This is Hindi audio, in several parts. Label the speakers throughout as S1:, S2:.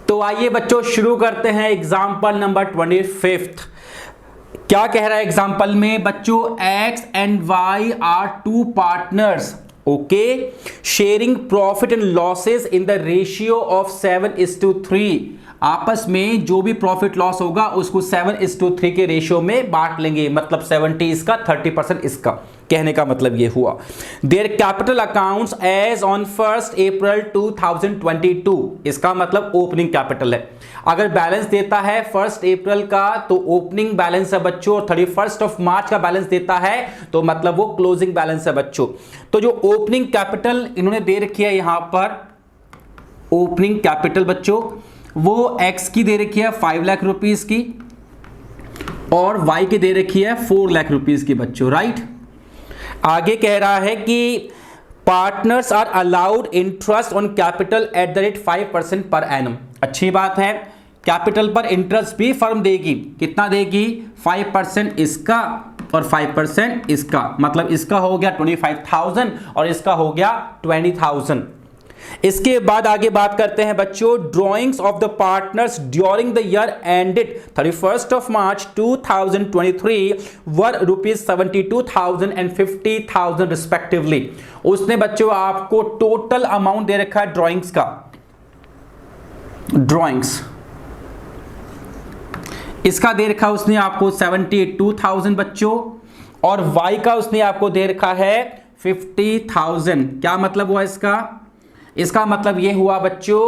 S1: तो आइए बच्चों शुरू करते हैं एग्जाम्पल नंबर 25। क्या कह रहा है एग्जाम्पल में बच्चों, X and Y are two partners, okay, sharing profit and losses in the ratio of 7:3। आपस में जो भी प्रॉफिट लॉस होगा उसको 7:3 के रेशियो में बांट लेंगे, मतलब 70 इसका 30% इसका, कहने का मतलब ये हुआ। Their capital accounts as on 1 April 2022, इसका मतलब ओपनिंग कैपिटल है। अगर बैलेंस देता है 1 अप्रैल का तो ओपनिंग बैलेंस है बच्चों, और 31 मार्च का बैलेंस देता है तो मतलब वो क्लोजिंग बैलेंस है बच्चों। तो जो ओपनिंग कैपिटल इन्होंने दे रखी है यहां पर, ओपनिंग कैपिटल बच्चों वो एक्स की दे रखी है 5 लाख रुपीस की, और वाई की दे रखी है 4 लाख रुपीस की बच्चों, राइट। आगे कह रहा है कि partners are allowed interest on capital at the rate 5% per annum. अच्छी बात है, कैपिटल पर इंटरेस्ट भी फर्म देगी। कितना देगी? 5% इसका और 5% इसका, मतलब इसका हो गया 25,000 और इसका हो गया 20,000। इसके बाद आगे बात करते हैं बच्चों, drawings of the partners during the year ended 31 March 2023 were ₹72,000 and 50,000 respectively. उसने बच्चों आपको टोटल अमाउंट दे रखा है ड्रॉइंग्स का, ड्रॉइंग्स इसका दे रखा उसने आपको 72,000 बच्चों, और वाई का उसने आपको दे रखा है 50,000। क्या मतलब हुआ इसका? इसका मतलब ये हुआ बच्चों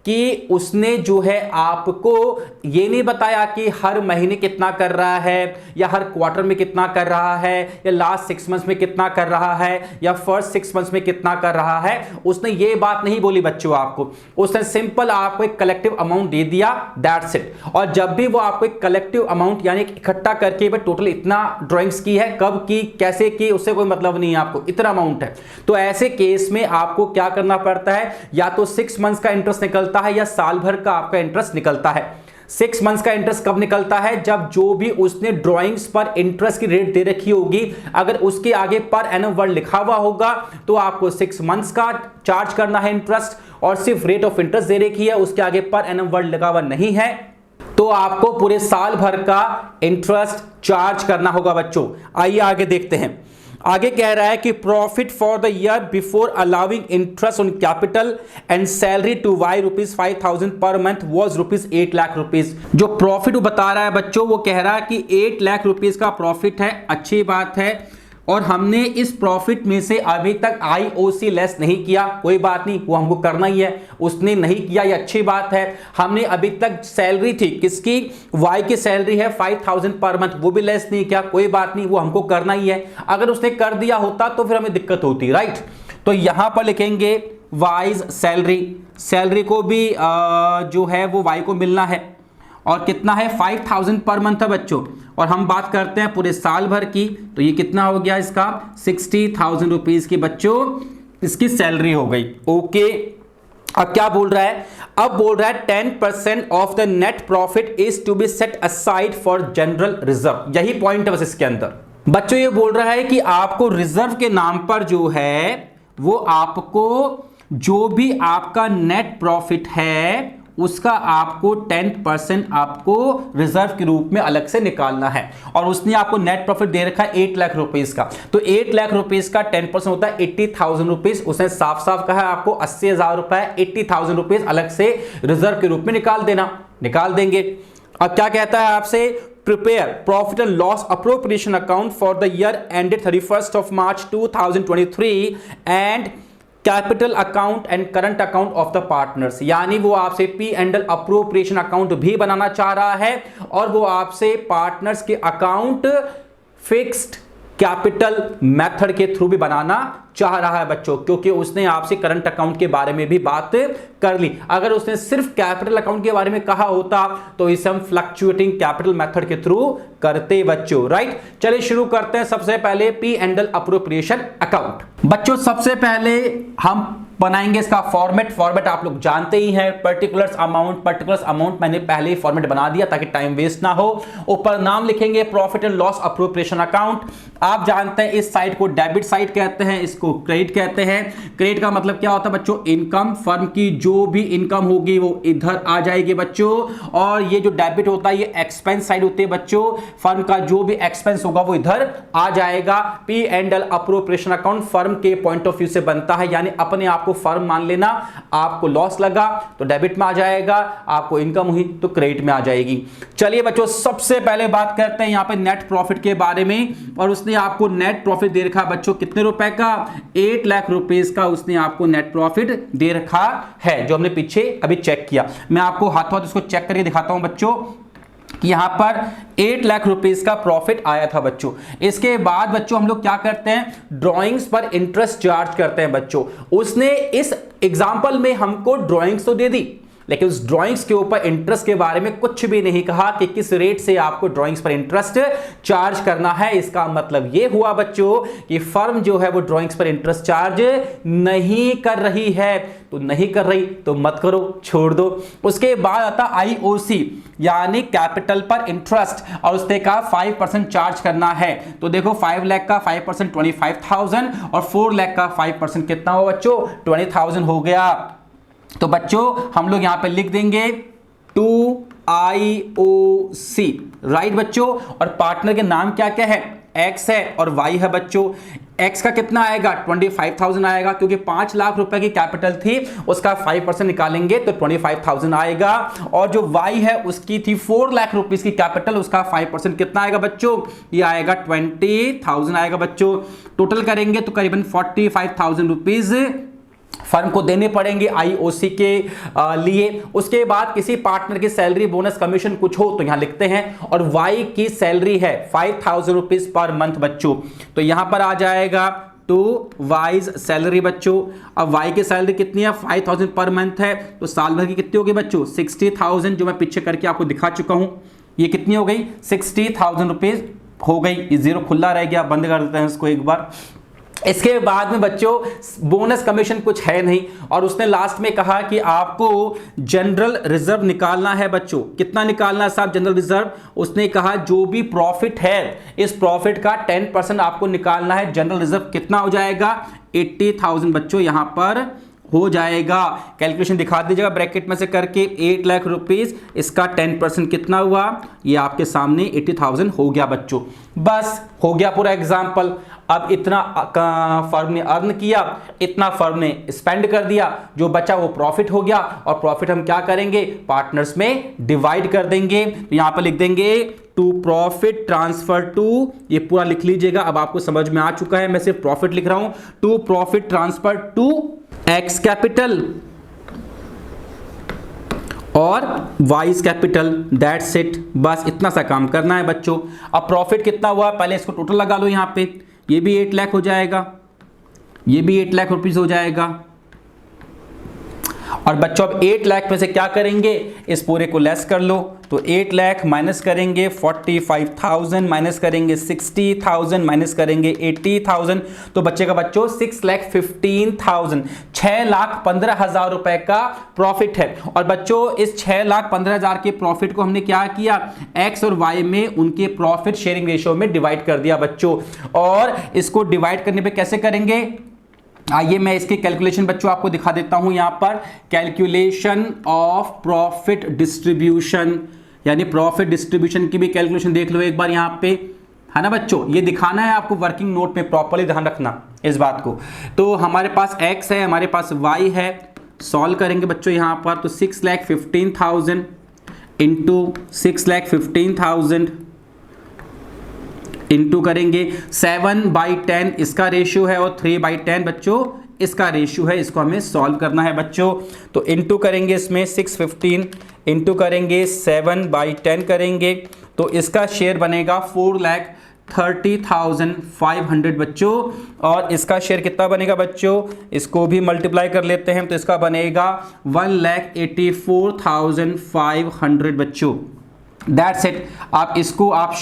S1: कि उसने जो है आपको ये नहीं बताया कि हर महीने कितना कर रहा है, या हर क्वार्टर में कितना कर रहा है, या लास्ट 6 मंथ्स में कितना कर रहा है, या फर्स्ट 6 मंथ्स में कितना कर रहा है। उसने ये बात नहीं बोली बच्चों आपको, उसने सिंपल आपको एक कलेक्टिव अमाउंट दे दिया, दैट्स इट। और जब भी वो आपको एक कलेक्टिव अमाउंट यानी इकट्ठा करके भाई टोटल इतना ड्राइंग्स की है, कब की, कैसे की, उससे कोई मतलब नहीं है, आपको इतना अमाउंट है। तो ऐसे केस में आपको क्या करना पड़ता है, या तो 6 मंथ्स का इंटरेस्ट निकलता है या साल भर का आपका इंटरेस्ट निकलता है। 6 मंथ्स का इंटरेस्ट कब निकलता है? जब जो भी उसने ड्राइंग्स पर इंटरेस्ट की रेट दे रखी होगी, अगर उसके आगे पर एनम वर्ड लिखा हुआ होगा तो आपको 6 मंथ्स का चार्ज करना है इंटरेस्ट, और सिर्फ रेट ऑफ इंटरेस्ट दे रखी है, उसके आगे पर एनम वर्ड लिखा हुआ नहीं है, तो आपको पूरे साल भर का इंटरेस्ट चार्ज करना होगा बच्चों। आइए आगे देखते हैं। आगे कह रहा है कि profit for the year before allowing interest on capital and salary to Y ₹5,000 per month was ₹8 lakh. जो प्रॉफिट वो बता रहा है बच्चों, वो कह रहा है कि 8 लाख रुपीस का प्रॉफिट है। अच्छी बात है, और हमने इस प्रॉफिट में से अभी तक आईओसी लेस नहीं किया, कोई बात नहीं, वो हमको करना ही है। उसने नहीं किया, ये अच्छी बात है। हमने अभी तक सैलरी थी किसकी, वाई की सैलरी है 5,000 पर मंथ, वो भी लेस नहीं किया, कोई बात नहीं, वो हमको करना ही है। अगर उसने कर दिया होता तो फिर हमें दिक्कत होती, राइट। तो यहां पर लिखेंगे वाइज सैलरी, सैलरी को भी जो है वो वाई को मिलना है, और कितना है 5,000 पर मंथ है बच्चों। और हम बात करते हैं पूरे साल भर की, तो ये कितना हो गया इसका 60,000 रुपीज की बच्चों इसकी सैलरी हो गई, ओके। अब क्या बोल रहा है? अब बोल रहा है 10% of the net profit is to be set aside for general reserve. यही पॉइंट है बस इसके अंदर बच्चों। ये बोल रहा है कि आपको रिजर्व के नाम पर जो है वो आपको जो भी आपका नेट प्रॉफिट है उसका आपको 10% आपको रिजर्व के रूप में अलग से निकालना है। और उसने आपको नेट प्रॉफिट दे रखा है 8 लाख रुपीस का, तो 8 लाख रुपीस का 10% होता है 80,000 रुपीस। उसने साफ साफ कहा है आपको 80,000 रुपए, 80,000 रुपीस अलग से रिजर्व के रूप में निकाल देना, निकाल देंगे। अब क्या कहता है आपसे, prepare profit and loss appropriation account for the year ended 31 March 2023 and capital account and current account of the partners. यानी वो आपसे P and L appropriation account भी बनाना चाह रहा है, और वो आपसे पार्टनर्स के अकाउंट फिक्स्ड कैपिटल मेथड के थ्रू भी बनाना चाह रहा है बच्चों, क्योंकि उसने आपसे करंट अकाउंट के बारे में भी बात कर ली। अगर उसने सिर्फ कैपिटल अकाउंट के बारे में कहा होता तो इसे हम फ्लक्चुएटिंग कैपिटल मेथड के थ्रू करते बच्चों, राइट। चलिए शुरू करते हैं। सबसे पहले P and L appropriation account. बच्चों सबसे पहले हम बनाएंगे इसका फॉर्मेट आप लोग जानते ही हैं, पर्टिकुलर्स अमाउंट मैंने पहले ही फॉर्मेट बना दिया ताकि टाइम वेस्ट ना हो। ऊपर नाम लिखेंगे profit and loss appropriation account. आप जानते हैं इस साइड को डेबिट साइड कहते हैं, इसको क्रेडिट कहते हैं। क्रेडिट का मतलब क्या होता है बच्चों, इनकम, फर्म की जो भी इनकम होगी वो इधर आ जाएगी बच्चों। और ये जो डेबिट होता है ये एक्सपेंस साइड होती है बच्चों, फर्म का जो भी एक्सपेंस होगा वो इधर आ जाएगा। P and L appropriation account firm के पॉइंट ऑफ व्यू से बनता है, यानी अपने आप को फर्म मान लेना। आपको लॉस लगा तो डेबिट में आ जाएगा, आपको इनकम हुई तो क्रेडिट में आ जाएगी। चलिए बच्चों सबसे पहले बात करते हैं यहां पे नेट प्रॉफिट के बारे में। और उसने आपको नेट प्रॉफिट दे रखा है बच्चों कितने रुपए का, 8 लाख रुपीस का उसने आपको नेट प्रॉफिट दे रखा है, जो हमने पीछे अभी चेक किया। मैं आपको हाथों हाथ इसको चेक करके दिखाता हूं बच्चों कि यहां पर 8 लाख रुपीस का प्रॉफिट आया था बच्चों। इसके बाद बच्चों हम लोग क्या करते हैं, ड्राइंग्स पर इंटरेस्ट चार्ज करते हैं बच्चों। उसने इस एग्जांपल में हमको ड्राइंग्स तो दे दी, लेकिन उस ड्राइंग्स के ऊपर इंटरेस्ट के बारे में कुछ भी नहीं कहा कि किस रेट से आपको ड्राइंग्स पर इंटरेस्ट चार्ज करना है। इसका मतलब यह हुआ बच्चों कि फर्म जो है वो ड्राइंग्स पर इंटरेस्ट चार्ज नहीं कर रही है। तो नहीं कर रही तो मत करो, छोड़ दो। उसके बाद आता आईओसी यानी कैपिटल पर इंटरेस्ट, और उसने कहा 5% चार्ज करना है। तो देखो 5 लाख का 5% 25,000 और 4 लाख का 5% कितना हो बच्चों, 20,000 हो गया। तो बच्चों हम लोग यहां पे लिख देंगे 2IOC, राइट बच्चों। और पार्टनर के नाम क्या क्या है, X है और Y है बच्चों। X का कितना आएगा, 25,000 आएगा, क्योंकि 5 लाख रुपए की कैपिटल थी, उसका 5% निकालेंगे तो 25,000 आएगा। और जो Y है उसकी थी 4 लाख रुपीस की कैपिटल, उसका 5% कितना आएगा बच्चों, ये आएगा 20,000 आएगा बच्चों। टोटल करेंगे तो करीबन 45,000 रुपीज फर्म को देने पड़ेंगे आईओसी के लिए। उसके बाद किसी पार्टनर की सैलरी, बोनस, कमीशन कुछ हो तो यहां लिखते हैं। और वाई की सैलरी है 5,000 रुपीज पर मंथ बच्चों, तो यहां पर आ जाएगा टू वाइज सैलरी बच्चों। अब वाई की सैलरी कितनी है, 5,000 पर मंथ है, तो साल भर की कितनी होगी बच्चों, 60,000, जो मैं पीछे करके आपको दिखा चुका हूं। ये कितनी हो गई, 60,000 रुपीज हो गई। ये जीरो खुला रह गया, बंद कर देते हैं इसको एक बार। इसके बाद में बच्चों बोनस कमीशन कुछ है नहीं, और उसने लास्ट में कहा कि आपको जनरल रिजर्व निकालना है बच्चों। कितना निकालना है साहब जनरल रिजर्व, उसने कहा जो भी प्रॉफिट है इस प्रॉफिट का 10% आपको निकालना है। जनरल रिजर्व कितना हो जाएगा, 80,000 बच्चों यहां पर हो जाएगा। कैलकुलेशन दिखा दीजिएगा ब्रैकेट में से करके, 8 लाख रुपीस, इसका 10% कितना हुआ, ये आपके सामने 80,000 हो गया बच्चों। बस हो गया पूरा एग्जाम्पल। अब इतना फर्म ने अर्न किया, इतना फर्म ने स्पेंड कर दिया, जो बचा वो प्रॉफिट हो गया। और प्रॉफिट हम क्या करेंगे, पार्टनर्स में डिवाइड कर देंगे। तो यहां पर लिख देंगे टू प्रॉफिट ट्रांसफर टू, ये पूरा लिख लीजिएगा। अब आपको समझ में आ चुका है, मैं सिर्फ प्रॉफिट लिख रहा हूं। To profit transfer to X capital और वाइज कैपिटल, दैट्स इट। बस इतना सा काम करना है बच्चों। अब प्रॉफिट कितना हुआ, पहले इसको टोटल लगा लो यहां पे। ये भी 8 लाख हो जाएगा, ये भी 8 लाख रुपीस हो जाएगा। और बच्चों अब 8 लाख में से क्या करेंगे, इस पूरे को लेस कर लो। तो 8 लाख माइनस करेंगे 45,000, माइनस करेंगे 60,000, माइनस करेंगे 80,000, तो बचेगा बच्चों 6,15,000। 6,15,000 रुपए का प्रॉफिट है। और बच्चों इस 6,15,000 के प्रॉफिट को हमने क्या किया, एक्स और वाई में उनके प्रॉफिट शेयरिंग रेशियो में डिवाइड कर दिया बच्चों। और इसको डिवाइड करने पे कैसे करेंगे, आइए मैं इसके कैलकुलेशन बच्चों आपको दिखा देता हूं। यहां पर कैलकुलेशन ऑफ प्रॉफिट डिस्ट्रीब्यूशन, यानी प्रॉफिट डिस्ट्रीब्यूशन की भी कैलकुलेशन देख लो एक बार यहां पे, है ना बच्चों। ये दिखाना है आपको वर्किंग नोट में, प्रॉपर्ली ध्यान रखना इस बात को। तो हमारे पास x है, हमारे पास y है, सॉल्व करेंगे बच्चों यहां पर। तो 6,15,000 इंटू 6,15,000 इंटू करेंगे 7/10 इसका रेशियो है, और 3/10 बच्चों इसका रेशियो है। इसको हमें सॉल्व करना है बच्चों। तो इंटू करेंगे इसमें 615, इंटू करेंगे 7/10 करेंगे, तो इसका शेयर बनेगा 4,30,500 बच्चों। और इसका शेयर कितना बनेगा बच्चों, इसको भी मल्टीप्लाई कर लेते हैं, तो इसका बनेगा 1,84,500 बच्चों। That's it. आप इसको आप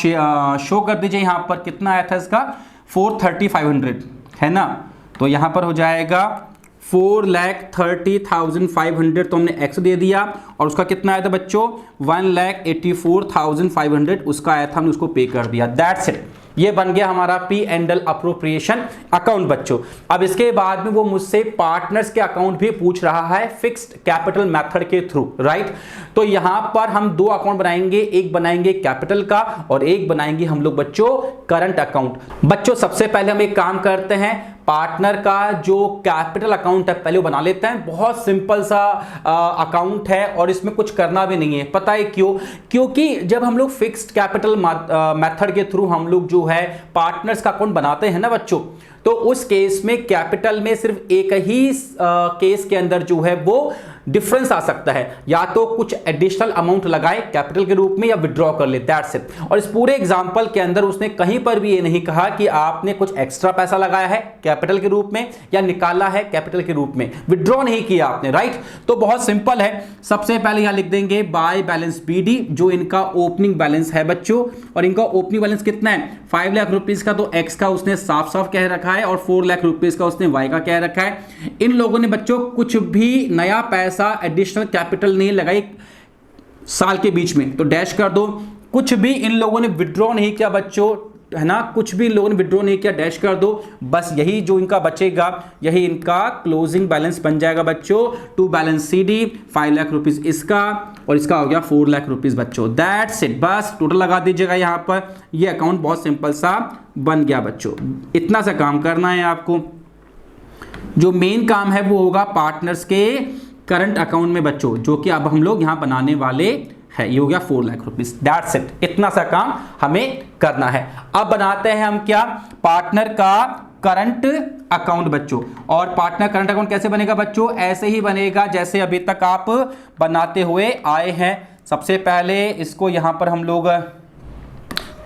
S1: शो कर दीजिए यहां पर, कितना आया था इसका 4,30,500 है ना। तो यहां पर हो जाएगा 4,30,500 तो हमने x दे दिया, और उसका कितना आया था बच्चों 1,84,500 उसका आया था, हमने उसको पे कर दिया। दैट्स इट, ये बन गया हमारा P and L appropriation account बच्चों। अब इसके बाद में वो मुझसे पार्टनर्स के अकाउंट भी पूछ रहा है फिक्स्ड कैपिटल मेथड के थ्रू, राइट। तो यहां पर हम दो अकाउंट बनाएंगे, एक बनाएंगे कैपिटल का और एक बनाएंगे हम लोग बच्चों करंट अकाउंट। बच्चों सबसे पहले हम एक काम करते हैं, पार्टनर का जो कैपिटल अकाउंट है पहले वो बना लेते हैं। बहुत सिंपल सा अकाउंट है और इसमें कुछ करना भी नहीं है। पता है क्यों? क्योंकि जब हम लोग फिक्स्ड कैपिटल मेथड के थ्रू हम लोग जो है पार्टनर्स का अकाउंट बनाते हैं ना बच्चों, तो उस केस में कैपिटल में सिर्फ एक ही केस के अंदर जो है वो डिफरेंस आ सकता है, या तो कुछ एडिशनल अमाउंट लगाए कैपिटल के रूप में या विड्रॉ कर ले, दैट्स इट। और इस पूरे एग्जांपल के अंदर उसने कहीं पर भी ये नहीं कहा कि आपने कुछ एक्स्ट्रा पैसा लगाया है कैपिटल के रूप में या निकाला है कैपिटल के रूप में, विड्रॉ नहीं किया आपने, राइट। तो बहुत सिंपल है, सबसे पहले यहां लिख देंगे बाय बैलेंस बीडी, जो इनका ओपनिंग बैलेंस है बच्चों, और इनका ओपनिंग बैलेंस कितना है 5 लाख रुपीज का, तो एक्स का उसने साफ साफ कह रखा है और 4 लाख रुपीज का उसने वाई का कह रखा है। इन लोगों ने बच्चों कुछ भी नया पैसा एडिशनल कैपिटल नहीं लगाई साल के बीच में, तो डैश कर दो। कुछ भी इन लोगों ने विड्रॉ नहीं किया बच्चों, है ना, कुछ भी इन लोगों ने विड्रॉ नहीं किया, डैश कर दो। बस यही जो इनका बचेगा यही इनका क्लोजिंग बैलेंस बन जाएगा बच्चों। To balance CD 5 lakh rupees इसका और इसका हो गया 4 लाख रुपीज बच्चों। दैट्स इट, बस टोटल लगा दीजिएगा यहां पर। ये अकाउंट बहुत सिंपल सा बन गया बच्चों। इतना सा काम करना है आपको। जो मेन काम है वो होगा पार्टनर्स के करंट अकाउंट में बच्चों, जो कि अब हम लोग यहां बनाने वाले है। ये हो गया 4 लाख रुपीज, दैट्स इट। इतना सा काम हमें करना है। अब बनाते हैं हम क्या, पार्टनर का करंट अकाउंट बच्चों। और पार्टनर करंट अकाउंट कैसे बनेगा बच्चों? ऐसे ही बनेगा जैसे अभी तक आप बनाते हुए आए हैं। सबसे पहले इसको यहां पर हम लोग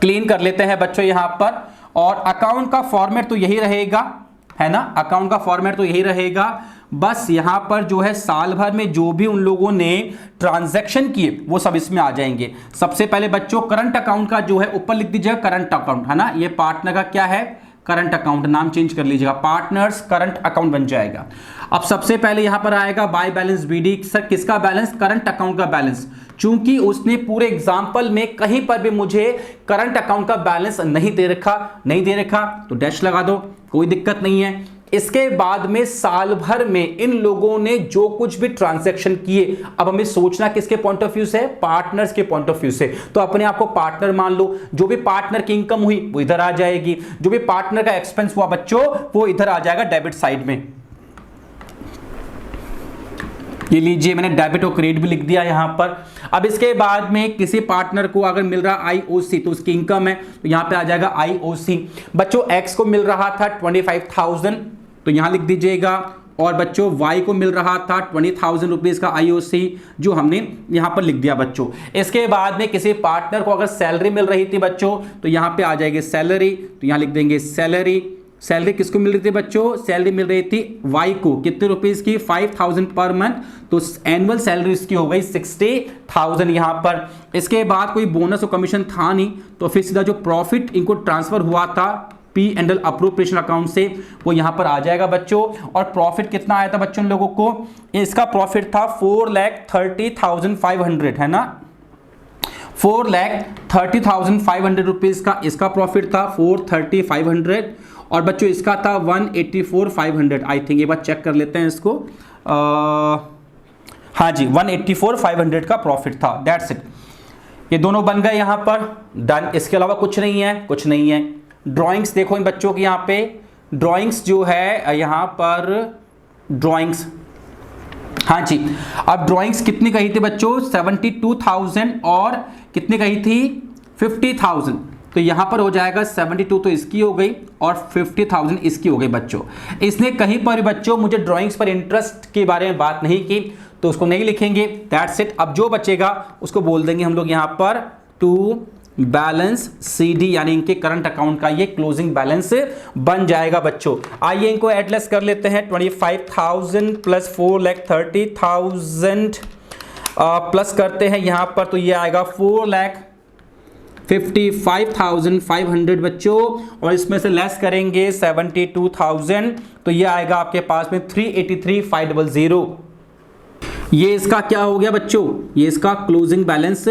S1: क्लीन कर लेते हैं बच्चों यहां पर। और अकाउंट का फॉर्मेट तो यही रहेगा, है ना, अकाउंट का फॉर्मेट तो यही रहेगा। बस यहां पर जो है साल भर में जो भी उन लोगों ने ट्रांजैक्शन किए वो सब इसमें आ जाएंगे। सबसे पहले बच्चों करंट अकाउंट का जो है ऊपर लिख दीजिएगा करंट अकाउंट, है ना। ये पार्टनर का क्या है, करंट अकाउंट, नाम चेंज कर लीजिएगा, पार्टनर्स करंट अकाउंट बन जाएगा। अब सबसे पहले यहां पर आएगा बाय बैलेंस बीडी। सर किसका बैलेंस? करंट अकाउंट का बैलेंस। चूंकि उसने पूरे एग्जाम्पल में कहीं पर भी मुझे करंट अकाउंट का बैलेंस नहीं दे रखा तो डैश लगा दो, कोई दिक्कत नहीं है। इसके बाद में साल भर में इन लोगों ने जो कुछ भी ट्रांजैक्शन किए, अब हमें सोचना किसके पॉइंट ऑफ व्यू से, पार्टनर्स के पॉइंट ऑफ व्यू से। तो अपने आप को पार्टनर मान लो। जो भी पार्टनर की इनकम हुई वो इधर आ जाएगी, जो भी पार्टनर का एक्सपेंस हुआ बच्चों वो इधर आ जाएगा डेबिट साइड में। ये लीजिए मैंने डेबिट और क्रेडिट भी लिख दिया यहां पर। अब इसके बाद में किसी पार्टनर को अगर मिल रहा आईओसी तो उसकी इनकम है, तो यहां पे आ जाएगा आईओसी। बच्चों एक्स को मिल रहा था 25,000 तो यहां लिख दीजिएगा, और बच्चों वाई को मिल रहा था 20,000 रुपीज का आईओसी, जो हमने यहां पर लिख दिया बच्चों। इसके बाद में किसी पार्टनर को अगर सैलरी मिल रही थी बच्चों तो यहां पे आ जाएगी सैलरी, तो यहां लिख देंगे सैलरी। सैलरी किसको मिल रही थी बच्चों? सैलरी मिल रही थी वाई को, कितने रुपीस की? 5,000 पर मंथ, तो एनुअल सैलरी इसकी हो गई 60,000 यहां पर। इसके बाद कोई बोनस और कमीशन था नहीं, तो फिर सीधा जो प्रॉफिट इनको ट्रांसफर हुआ था P and L appropriation account से वो यहां पर आ जाएगा बच्चों। और प्रॉफिट कितना आया था बच्चों लोगों को? इसका प्रॉफिट था 4,30,500, है ना, 4,30,500 रुपीज का इसका प्रॉफिट था, 430,500। और बच्चों इसका था 184,500 आई थिंक, एक बार चेक कर लेते हैं इसको। हाँ जी 184,500 का प्रॉफिट था, दैट्स इट। ये दोनों बन गए यहां पर, डन। इसके अलावा कुछ नहीं है। ड्राइंग्स देखो इन बच्चों की, यहाँ पे ड्राइंग्स जो है यहाँ पर ड्राइंग्स, हाँ जी। अब ड्राइंग्स कितनी कही थी बच्चों? 72,000 और कितनी कही थी? 50,000। तो यहां पर हो जाएगा 72 तो इसकी हो गई और 50,000 इसकी हो गई बच्चों। इसने कहीं पर बच्चों मुझे ड्राइंग्स पर इंटरेस्ट के बारे में बात नहीं की, तो उसको नहीं लिखेंगे, दैट्स इट। अब जो बचेगा उसको बोल देंगे हम लोग यहां पर टू बैलेंस सीडी, यानी इनके करंट अकाउंट का ये क्लोजिंग बैलेंस बन जाएगा बच्चों। आइए इनको एडलेस कर लेते हैं। 25,000 प्लस 4,30,000 प्लस करते हैं यहां पर, तो ये आएगा 55,500 बच्चों, और इसमें से लेस करेंगे 72,000, तो ये आएगा आपके पास में 383,500। ये इसका क्या हो गया बच्चों, ये इसका क्लोजिंग बैलेंस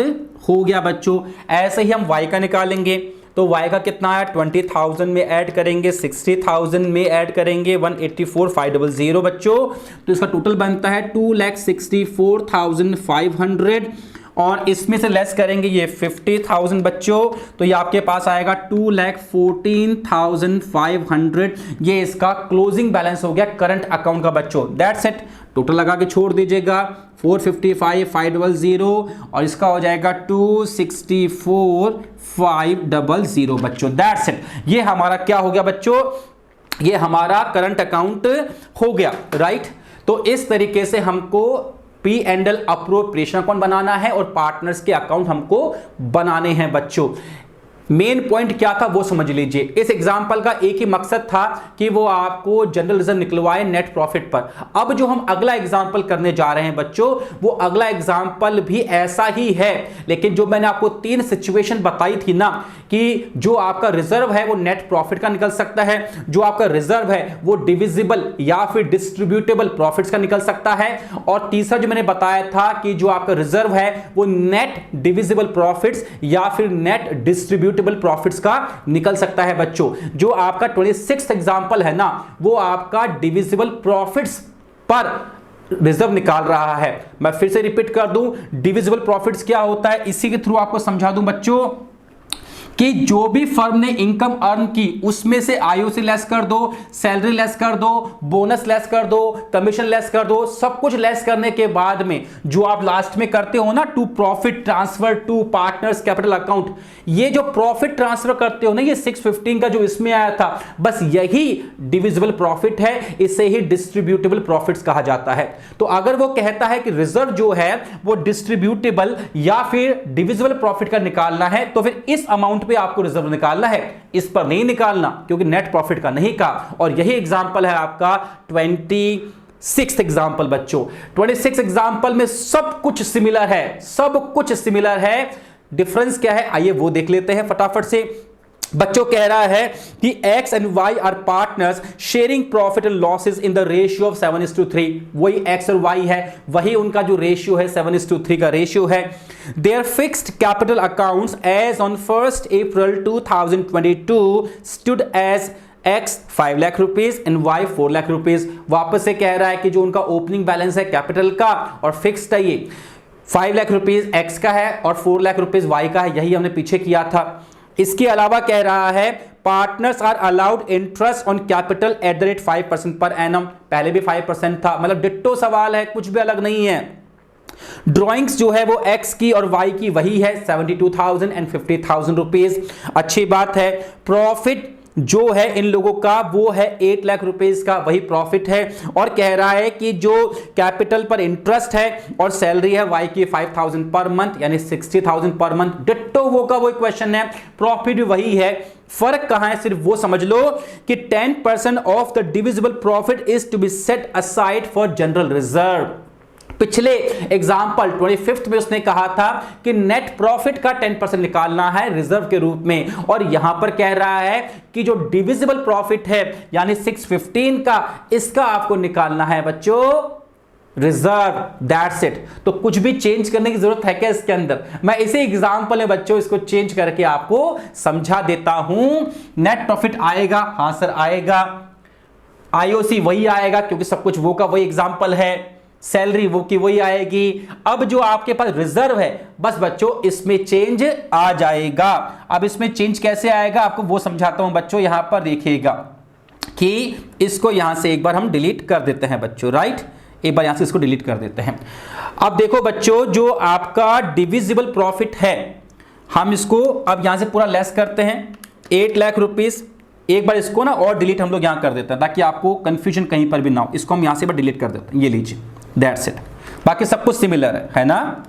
S1: हो गया बच्चों। ऐसे ही हम y का निकालेंगे, तो y का कितना है, 20,000 में ऐड करेंगे, 60,000 में ऐड करेंगे, 184,500 बच्चों, तो इसका टोटल बनता है 2,64,500, और इसमें से लेस करेंगे ये 50,000 बच्चों, तो ये आपके पास आएगा 2,14,500। ये इसका क्लोजिंग बैलेंस हो गया करंट अकाउंट का बच्चों। दैट्स इट, टोटल लगा के छोड़ दीजिएगा 455,500, और इसका हो जाएगा 264,500 बच्चों। दैट्स इट, ये हमारा क्या हो गया बच्चों, ये हमारा करंट अकाउंट हो गया, राइट। तो इस तरीके से हमको P&L अप्रोप्रिएशन अकाउंट बनाना है और पार्टनर्स के अकाउंट हमको बनाने हैं बच्चों। मेन पॉइंट क्या था वो समझ लीजिए। इस एग्जाम्पल का एक ही मकसद था कि वो आपको जनरल रिजर्व निकलवाए नेट प्रॉफिट पर। अब जो हम अगला एग्जाम्पल करने जा रहे हैं बच्चों, वो अगला एग्जाम्पल भी ऐसा ही है, लेकिन जो मैंने आपको 3 सिचुएशन बताई थी ना, कि जो आपका रिजर्व है वो नेट प्रॉफिट का निकल सकता है, जो आपका रिजर्व है वो डिविजिबल या फिर डिस्ट्रीब्यूटेबल प्रॉफिट्स का निकल सकता है, और तीसरा जो मैंने बताया था कि जो आपका रिजर्व है वो नेट डिविजिबल प्रॉफिट्स या फिर नेट डिस्ट्रीब्यूटेबल प्रॉफिट्स का निकल सकता है बच्चों। जो आपका 26th एग्जांपल है ना, वो आपका डिविजिबल प्रॉफिट्स पर रिजर्व निकाल रहा है। मैं फिर से रिपीट कर दूं, डिविजिबल प्रॉफिट्स क्या होता है, इसी के थ्रू आपको समझा दूं बच्चों, कि जो भी फर्म ने इनकम अर्न की उसमें से आईओसी लेस कर दो, सैलरी लेस कर दो, बोनस लेस कर दो, कमीशन लेस कर दो, सब कुछ लेस करने के बाद में जो आप लास्ट में करते हो ना, to profit transfer to partners capital account, ये जो प्रॉफिट ट्रांसफर करते हो ना, ये 615 का जो इसमें आया था, बस यही डिविजिबल प्रॉफिट है, इसे ही डिस्ट्रीब्यूटेबल प्रॉफिट्स कहा जाता है। तो अगर वो कहता है कि रिजर्व जो है वो डिस्ट्रीब्यूटेबल या फिर डिविजिबल प्रॉफिट का निकालना है, तो फिर इस अमाउंट पे आपको रिजर्व निकालना है, इस पर नहीं निकालना, क्योंकि नेट प्रॉफिट का नहीं कहा। और यही एग्जांपल है आपका 26th एग्जांपल बच्चों। 26 एग्जांपल में सब कुछ सिमिलर है, सब कुछ सिमिलर है। डिफरेंस क्या है आइए वो देख लेते हैं फटाफट से। बच्चों कह रहा है कि X and Y are partners sharing profit and losses in the ratio of 7:3। वही X और Y है, वही उनका जो रेशियो है 7:3 का रेशियो है। Their fixed capital accounts as on 1st April 2022 stood as X 5 lakh rupees and Y 4 lakh rupees. वापस से कह रहा है कि जो उनका ओपनिंग बैलेंस है कैपिटल का और फिक्स्ड है, ये 5 लाख रुपीज X का है और 4 लाख रुपीज Y का है, यही हमने पीछे किया था। इसके अलावा कह रहा है partners are allowed interest on capital at the rate 5% per annum. पहले भी 5% था, मतलब डिट्टो सवाल है, कुछ भी अलग नहीं है। ड्रॉइंग्स जो है वो X की और Y की वही है, 72,000 एंड 50,000 रुपीज। अच्छी बात है। प्रॉफिट जो है इन लोगों का वो है 8 लाख रुपीस का, वही प्रॉफिट है। और कह रहा है कि जो कैपिटल पर इंटरेस्ट है और सैलरी है Y की 5,000 पर मंथ, यानी 60,000 पर मंथ। डिट्टो वो का वही क्वेश्चन है, प्रॉफिट भी वही है। फर्क कहां है सिर्फ वो समझ लो कि 10% of the divisible profit is to be set aside for general reserve. पिछले एग्जाम्पल 25th में उसने कहा था कि नेट प्रॉफिट का 10% निकालना है रिजर्व के रूप में, और यहां पर कह रहा है कि जो डिविजिबल प्रॉफिट है यानी 615 का, इसका आपको निकालना है बच्चों रिजर्व। That's it. तो कुछ भी चेंज करने की जरूरत है क्या इसके अंदर? मैं इसी एग्जाम्पल में बच्चों इसको चेंज करके आपको समझा देता हूं। नेट प्रॉफिट आएगा, हां सर आएगा। आईओसी वही आएगा क्योंकि सब कुछ वो का वही एग्जाम्पल है। सैलरी वो की वही आएगी। अब जो आपके पास रिजर्व है, बस बच्चों इसमें चेंज आ जाएगा। अब इसमें चेंज कैसे आएगा आपको वो समझाता हूं बच्चों। यहां पर देखिएगा कि इसको यहां से एक बार हम डिलीट कर देते हैं बच्चों, राइट। एक बार यहां से इसको डिलीट कर देते हैं। अब देखो बच्चों, जो आपका डिविजिबल प्रॉफिट है, हम इसको अब यहां से पूरा लेस करते हैं, 8 लाख रुपीस। एक बार इसको ना और डिलीट हम लोग यहां कर देते हैं ताकि आपको कंफ्यूजन कहीं पर भी ना हो। इसको हम यहां से डिलीट कर देते हैं, ये लीजिए, दैट्स इट। बाकी सब कुछ सिमिलर है ना।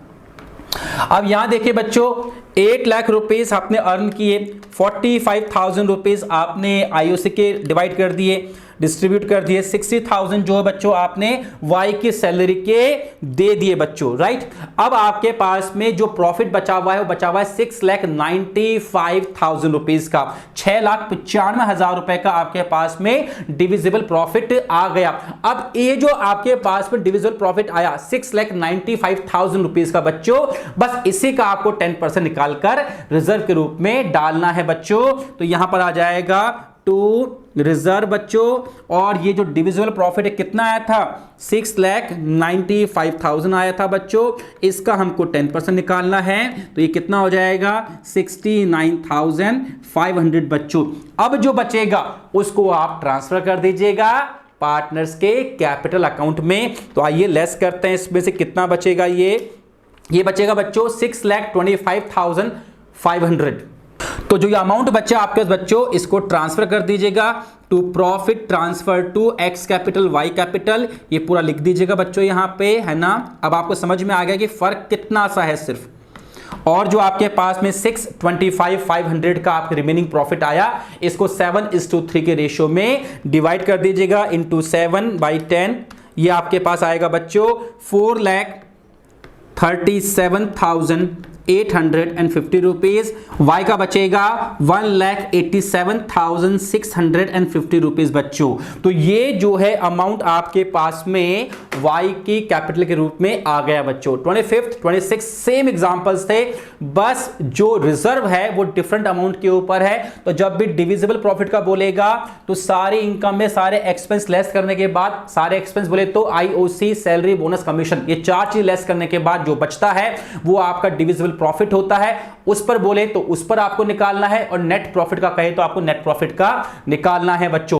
S1: अब यहां देखिए बच्चों, 8 लाख रुपीस आपने अर्न किए, 45,000 रुपीस आपने आईओसी के डिवाइड कर दिए, डिस्ट्रीब्यूट कर दिए। 60,000 जो है बच्चों आपने वाई की सैलरी के दे दिए बच्चों, राइट। अब आपके पास में जो प्रॉफिट बचा हुआ है वो बचा हुआ है 6,95,000 रुपीज का, 6,95,000 रुपए का आपके पास में डिविजिबल प्रॉफिट आ गया। अब ये जो आपके पास में डिविजिबल प्रॉफिट आया 6,95,000 रुपीज का बच्चों, बस इसी का आपको 10% निकालकर रिजर्व के रूप में डालना है बच्चों। तो यहां पर आ जाएगा टू रिजर्व बच्चों, और ये जो डिविजिबल प्रॉफिट है कितना आया था 6,95,000 आया था बच्चों, इसका हमको 10% निकालना है। तो ये कितना हो जाएगा 69,500 बच्चों। अब जो बचेगा उसको आप ट्रांसफर कर दीजिएगा पार्टनर्स के कैपिटल अकाउंट में। तो आइए लेस करते हैं, इसमें से कितना बचेगा, ये बचेगा बच्चों 6,25,500। तो जो ये अमाउंट बचा आपके पास बच्चों, इसको ट्रांसफर कर दीजिएगा to profit transfer to X capital Y capital, ये पूरा लिख दीजिएगा बच्चों यहां पे, है ना। अब आपको समझ में आ गया कि फर्क कितना सा है सिर्फ। और जो आपके पास में 625,500 का आपके रिमेनिंग प्रॉफिट आया, इसको 7:3 के रेशियो में डिवाइड कर दीजिएगा इंटू 7/10। ये आपके पास आएगा बच्चों 4,37,850 रुपीज। वाई का बचेगा 1,87,650 रुपीज बच्चों। तो ये जो है अमाउंट आपके पास में वाई की कैपिटल के रूप में आ गया बच्चों। 25th 26 सेम एग्जांपल्स थे, बस जो रिजर्व है वो डिफरेंट अमाउंट के ऊपर है। तो जब भी डिविजिबल प्रॉफिट का बोलेगा तो सारी इनकम में सारे एक्सपेंस लेस करने के बाद, सारे एक्सपेंस बोले तो आईओसी, सैलरी, बोनस, कमीशन, ये 4 चीज लेस करने के बाद जो बचता है वो आपका डिविजिबल प्रॉफिट होता है। उस पर बोले तो उस पर आपको निकालना है, और नेट प्रॉफिट का कहे तो आपको नेट प्रॉफिट का निकालना है बच्चों।